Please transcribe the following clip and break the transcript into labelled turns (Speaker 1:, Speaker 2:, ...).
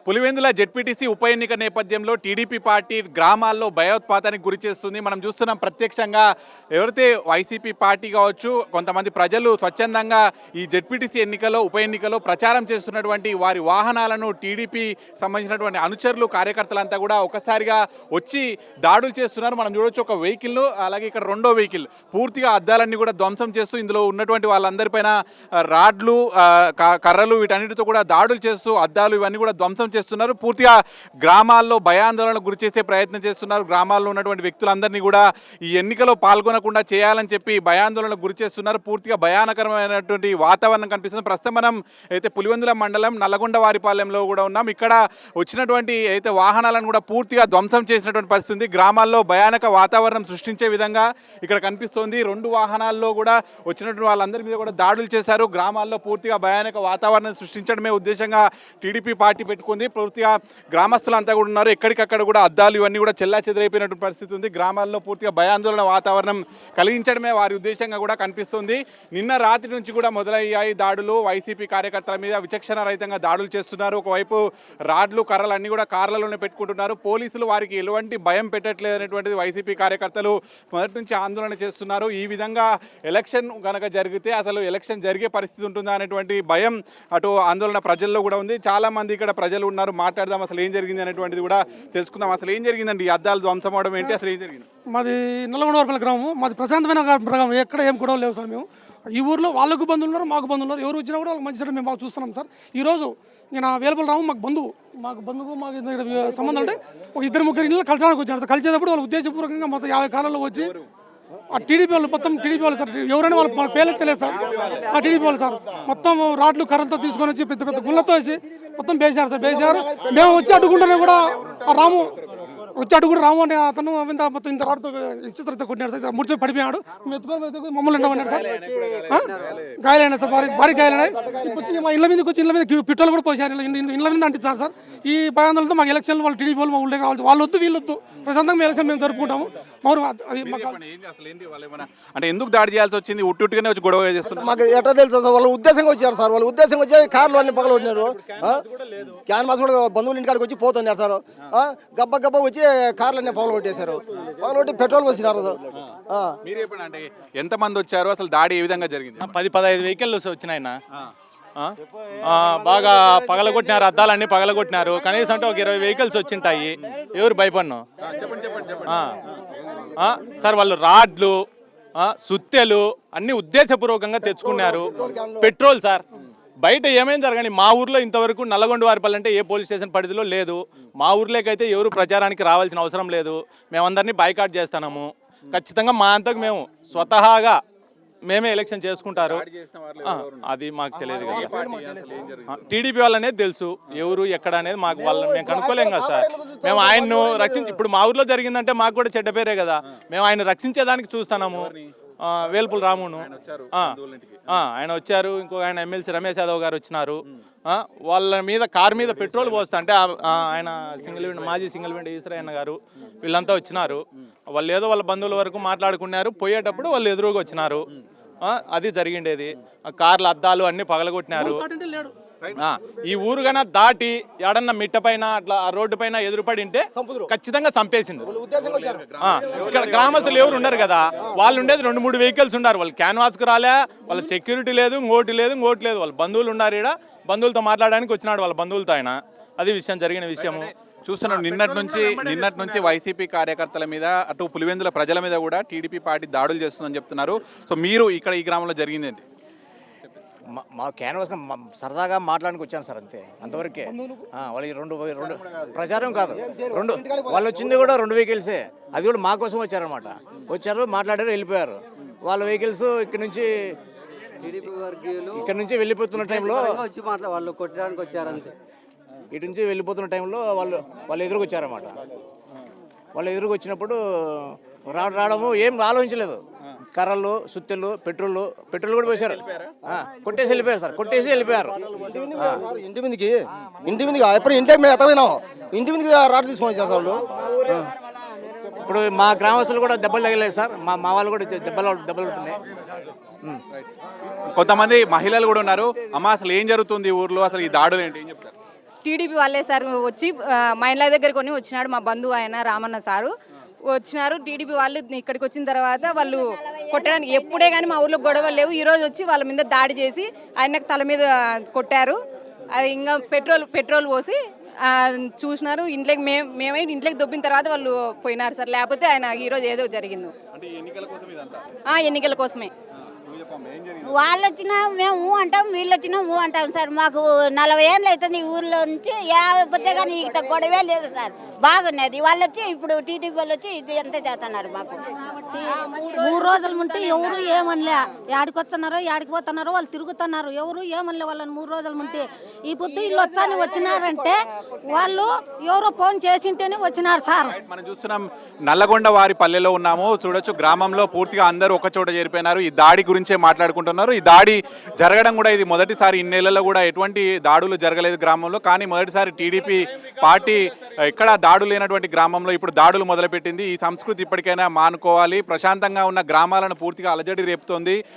Speaker 1: Pulivendula ZPTC ఉప ఎన్నిక నేపథ్యంలో టీడీపీ పార్టీ గ్రామాల్లో భయోత్పాతానికి గురి చేస్తుంది. మనం చూస్తున్నాం ప్రత్యక్షంగా ఎవరైతే వైసీపీ పార్టీ కావచ్చు కొంతమంది ప్రజలు స్వచ్ఛందంగా ఈ జెడ్పీటీసీ ఎన్నికలో ఉప ఎన్నికలో ప్రచారం చేస్తున్నటువంటి వారి వాహనాలను టీడీపీ సంబంధించినటువంటి అనుచరులు కార్యకర్తలంతా కూడా ఒకసారిగా వచ్చి దాడులు చేస్తున్నారు. మనం చూడొచ్చు ఒక వెహికల్, అలాగే ఇక్కడ రెండో వెహికల్ పూర్తిగా అద్దాలన్నీ కూడా ధ్వంసం చేస్తూ ఇందులో ఉన్నటువంటి వాళ్ళందరిపైన రాడ్లు కర్రలు వీటన్నిటితో కూడా దాడులు చేస్తూ అద్దాలు ఇవన్నీ కూడా ధ్వంసం చేస్తున్నారు. పూర్తిగా గ్రామాల్లో భయాందోళనకు గురి చేసే ప్రయత్నం చేస్తున్నారు. గ్రామాల్లో ఉన్నటువంటి వ్యక్తులందరినీ కూడా ఈ ఎన్నికలో పాల్గొనకుండా చేయాలని చెప్పి భయాందోళనకు గురి చేస్తున్నారు. పూర్తిగా భయానకరమైనటువంటి వాతావరణం కనిపిస్తుంది. ప్రస్తుతం మనం అయితే పులివెందుల మండలం నల్లగొండవారిపాలెంలో కూడా ఉన్నాం. ఇక్కడ వచ్చినటువంటి అయితే వాహనాలను కూడా పూర్తిగా ధ్వంసం చేసినటువంటి పరిస్థితి గ్రామాల్లో భయానక వాతావరణం సృష్టించే విధంగా ఇక్కడ కనిపిస్తోంది. రెండు వాహనాల్లో కూడా వచ్చినటువంటి వాళ్ళందరి మీద కూడా దాడులు చేశారు. గ్రామాల్లో పూర్తిగా భయానక వాతావరణం సృష్టించడమే ఉద్దేశంగా టీడీపీ పార్టీ పెట్టుకుంది. పూర్తిగా గ్రామస్తులంతా కూడా ఉన్నారు. ఎక్కడికక్కడ కూడా అద్దాలు ఇవన్నీ కూడా చెల్లా చెదరైపోయినటువంటి పరిస్థితి ఉంది. గ్రామాల్లో పూర్తిగా భయాందోళన వాతావరణం కలిగించడమే వారి ఉద్దేశంగా కూడా కనిపిస్తుంది. నిన్న రాత్రి నుంచి కూడా మొదలయ్యాయి దాడులు. వైసీపీ కార్యకర్తల మీద విచక్షణ రహితంగా దాడులు చేస్తున్నారు. ఒకవైపు రాడ్లు కర్రలు అన్నీ కూడా కార్లలోనే పెట్టుకుంటున్నారు. పోలీసులు వారికి ఎలాంటి భయం పెట్టట్లేదు అనేటువంటిది వైసీపీ కార్యకర్తలు మొదటి నుంచి ఆందోళన చేస్తున్నారు. ఈ విధంగా ఎలక్షన్ కనుక జరిగితే అసలు ఎలక్షన్ జరిగే పరిస్థితి ఉంటుందా అనేటువంటి భయం అటు ఆందోళన ప్రజల్లో కూడా ఉంది. చాలా మంది ఇక్కడ ప్రజలు ఉన్నారు. మాట్లాడదాం, అసలు ఏం జరిగింది అనేటువంటిది కూడా తెలుసుకుందాం. అసలు ఏం జరిగిందండి? ఈ అద్దాలు ధ్వంసం అవడం ఏంటి, అసలు ఏం జరిగింది?
Speaker 2: మాది నల్లగొండవరపల్లి గ్రామం. మాది ప్రశాంతమైన గ్రామం. ఎక్కడ ఏం గొడవ లేవు సార్. మేము ఈ ఊర్లో వాళ్ళకు బంధువులు ఉన్నారు, మాకు బంధువులు ఉన్నారు. ఎవరు వచ్చినా కూడా వాళ్ళకి మంచి మేము బాగా చూస్తున్నాం సార్. ఈరోజు నేను వేలపల్లి రాము మాకు సంబంధం అంటే ఒక ఇద్దరు ముగ్గురు ఇళ్ళు కలిసడానికి వచ్చారు సార్. కలిసేటప్పుడు వాళ్ళు ఉద్దేశపూర్వకంగా మొత్తం 50 కాలాల్లో వచ్చి ఆ టీడీపీ వాళ్ళు మొత్తం టీడీపీ వాళ్ళు సార్. ఎవరైనా వాళ్ళు మన పేర్లు తెలియదు సార్. ఆ టీడీపీ వాళ్ళు సార్ మొత్తం రాడ్లు కర్రలతో తీసుకొని వచ్చి పెద్ద పెద్ద గుళ్ళతో వేసి మొత్తం వేసారు సార్. వేసారు. మేము వచ్చి అడ్డుకుంటేనే కూడా ఆ రాము వచ్చి అడుగుడు రాము అని అతను మొత్తం ఇంత రాడుతో ఇచ్చిత కొట్టినాడు సార్. ముడిచి పడిపోయాడు. ఎత్తుకొని మమ్మల్ని ఎండమన్నాడు సార్. గాయాలైనా సార్, భారీ గాయాలైనాయి. వచ్చి మా ఇళ్ళ మీదకి వచ్చి ఇళ్ళ మీద పెట్రోల్ కూడా పోసారు. ఇళ్ళ మీద అంటించారు సార్. ఈ భయాందోళనతో మాకు ఎలక్షన్లు వాళ్ళు టీడీపీ వాళ్ళు మా ఊళ్ళో కావాలి. వాళ్ళు వద్దు వీళ్ళు వద్దు, ప్రశాంతంగా ఎలక్షన్ మేము జరుపుకుంటాము. అది
Speaker 1: అంటే ఎందుకు దాడి చేయాల్సి వచ్చింది? ఉట్టుగానే వచ్చి గొడవ చేస్తున్నారు.
Speaker 3: మాకు ఎట్లా తెలుసు సార్? వాళ్ళు ఉద్దేశంగా వచ్చారు సార్. వాళ్ళు ఉద్దేశంగా వచ్చి కార్లు అన్ని పగల కొట్టినారు. క్యాన్వాస్ కూడా బంధువులు ఇంటికాడికి వచ్చి పోతున్నారు సార్. గబ్బ గబ్బ వచ్చి కార్లు అన్ని పగల కొట్టేశారు. పగల కొట్టి పెట్రోల్ పోసినారు.
Speaker 1: అంటే ఎంత మంది వచ్చారు? అసలు దాడి ఏ విధంగా జరిగింది?
Speaker 4: 10-15 వెహికల్స్ వచ్చినాయి. బాగా పగలగొట్టినారు. అద్దాలన్నీ పగలగొట్టినారు. కనీసం అంటే ఒక 20 వెహికల్స్ వచ్చింటాయి. ఎవరు భయపడినా సార్. వాళ్ళు రాడ్లు సుత్తెలు అన్ని ఉద్దేశపూర్వకంగా తెచ్చుకున్నారు. Petrol sir. బయట ఏమైనా జరగని మా ఊర్లో ఇంతవరకు నల్లగొండవారిపల్లి అంటే ఏ పోలీస్ స్టేషన్ పరిధిలో లేదు. మా ఊర్లోకైతే ఎవరు ప్రచారానికి రావాల్సిన అవసరం లేదు. మేమందరినీ బాయ్కాట్ చేస్తున్నాము. ఖచ్చితంగా మా అంతకు మేము స్వతహాగా మేమే ఎలక్షన్ చేసుకుంటారు. అది మాకు తెలియదు కదా. టీడీపీ వాళ్ళనేది తెలుసు. ఎవరు ఎక్కడ అనేది మాకు వాళ్ళని మేము కనుక్కోలేం కదా సార్. మేము ఆయన్ను ఇప్పుడు మా ఊర్లో జరిగిందంటే మాకు కూడా చెడ్డ పేరే కదా. మేము ఆయన రక్షించేదానికి చూస్తున్నాము. వేల్పుల రామును ఆయన వచ్చారు. ఇంకొక ఆయన ఎమ్మెల్సీ రమేష్ యాదవ్ గారు వచ్చినారు. వాళ్ళ మీద కారు మీద పెట్రోల్ పోస్తా అంటే ఆయన మాజీ సింగిల్ విండో ఈశ్వరయ్య గారు వీళ్ళంతా వచ్చినారు. వాళ్ళు ఏదో వాళ్ళ బంధువుల వరకు మాట్లాడుకున్నారు. పోయేటప్పుడు వాళ్ళు ఎదురుగా వచ్చినారు. అది జరిగిండేది. కార్ల అద్దాలు అన్ని పగలగొట్టినారు. ఈ ఊరుగన దాటి ఎడన్న మిట్ట పైన అట్లా ఆ రోడ్డు పైన ఎదురుపడి ఉంటే ఖచ్చితంగా చంపేసింది. ఇక్కడ గ్రామస్తులు ఎవరు ఉండరు కదా. వాళ్ళు ఉండేది 2-3 వెహికల్స్ ఉన్నారు. వాళ్ళు క్యాన్వాస్కి రాలే, వాళ్ళ సెక్యూరిటీ లేదు, ఇంకోటి లేదు. వాళ్ళ బంధువులు ఉన్నారు. ఇక్కడ బంధువులతో మాట్లాడడానికి వచ్చినాడు. వాళ్ళ బంధువులతో ఆయన. అది విషయం, జరిగిన విషయము
Speaker 1: చూస్తున్నాం. నిన్నటి నుంచి వైసీపీ కార్యకర్తల మీద అటు పులివెందుల ప్రజల మీద కూడా టీడీపీ పార్టీ దాడులు చేస్తుందని చెప్తున్నారు. సో మీరు ఇక్కడ ఈ గ్రామంలో జరిగిందండి?
Speaker 5: మా క్యాన్వాస్ సరదాగా మాట్లాడానికి వచ్చాను సార్, అంతే, అంతవరకే. వాళ్ళకి రెండు ప్రచారం కాదు. వాళ్ళు వచ్చింది కూడా 2 వెహికల్సే. అది కూడా మా కోసం వచ్చారనమాట. వచ్చారు, మాట్లాడారు, వెళ్ళిపోయారు. వాళ్ళ వెహికల్స్ ఇక్కడ నుంచి వెళ్ళిపోతున్న టైంలో
Speaker 6: వాళ్ళు కొట్టడానికి వచ్చారు అంతే.
Speaker 5: ఇటు నుంచి వెళ్ళిపోతున్న టైంలో వాళ్ళు ఎదురుకు వచ్చారన్నమాట. వాళ్ళు ఎదురుకు వచ్చినప్పుడు రావడము ఏం ఆలోచించలేదు. కర్రలు, సుత్తెలు, పెట్రోల్ కూడా పోసారు. కొట్టేసి వెళ్ళిపోయారు సార్. కొట్టేసి వెళ్ళిపోయారు.
Speaker 3: ఇంటి మీదకి ఎప్పుడు ఇంటికి మేము ఎత్తపోయినాం. ఇంటి మీదకి రాడ్ తీసుకొని సార్ వాళ్ళు.
Speaker 5: ఇప్పుడు మా గ్రామస్తులు కూడా దెబ్బలు తగలేదు సార్. మా వాళ్ళు కూడా దెబ్బలు ఉంటున్నాయి.
Speaker 1: కొంతమంది మహిళలు కూడా ఉన్నారు. అమ్మ, అసలు ఏం జరుగుతుంది ఊర్లో? అసలు ఈ దాడులు ఏంటి, ఏం చెప్తారు?
Speaker 7: టీడీపీ వాళ్ళే సార్ వచ్చి మా ఇండ్ల దగ్గర కొని వచ్చినాడు మా బంధువు ఆయన రామన్న సారు వచ్చినారు. టీడీపీ వాళ్ళు ఇక్కడికి వచ్చిన తర్వాత వాళ్ళు కొట్టడానికి ఎప్పుడే కానీ మా ఊర్లో గొడవలు లేవు. ఈరోజు వచ్చి వాళ్ళ మీద దాడి చేసి ఆయనకు తల మీద కొట్టారు. అది ఇంకా పెట్రోల్ పోసి చూసినారు. ఇంట్లోకి మేమే ఇంట్లోకి దొబ్బిన తర్వాత వాళ్ళు పోయినారు సార్. లేకపోతే ఆయన ఈరోజు ఏదో జరిగింది. ఎన్నికల కోసమే.
Speaker 8: వాళ్ళు వచ్చినా మేము ఊ అంటాం, వీళ్ళు వచ్చినా ఊ అంటాం సార్. మాకు 40 ఏళ్ళు అవుతుంది ఈ ఊర్లో నుంచి. పోతే కానీ ఇక్కడ గొడవే లేదు సార్, బాగున్నది. వాళ్ళు వచ్చి ఇప్పుడు టీడీపీ వాళ్ళు వచ్చి ఇది ఎంత చేస్తున్నారు మాకు.
Speaker 9: 3 రోజుల ముంటే ఎవరు ఏమనలే, యాడికి వస్తున్నారో యాడికి పోతున్నారో వాళ్ళు తిరుగుతున్నారు, ఎవరు ఏమనలే వాళ్ళని 3 రోజుల ముంటే. ఈ పొద్దు ఇల్లు వచ్చాని వచ్చినారంటే వాళ్ళు ఎవరో ఫోన్ చేసింటేనే వచ్చినారు సార్.
Speaker 1: మనం చూస్తున్నాం నల్లగొండ వారి పల్లెలో ఉన్నాము. చూడొచ్చు గ్రామంలో పూర్తిగా అందరూ ఒక చోట చేరిపోయినారు. ఈ దాడి గురించే మాట్లాడుకుంటున్నారు. ఈ దాడి జరగడం కూడా ఇది మొదటిసారి. ఇన్నేళ్లలో కూడా ఎటువంటి దాడులు జరగలేదు గ్రామంలో. కానీ మొదటిసారి టీడీపీ పార్టీ ఎక్కడ దాడులు లేనటువంటి గ్రామంలో ఇప్పుడు దాడులు మొదలుపెట్టింది. ఈ సంస్కృతి ఇప్పటికైనా మానుకోవాలి. ప్రశాంతంగా ఉన్న గ్రామాలను పూర్తిగా అలజడి రేపుతోంది.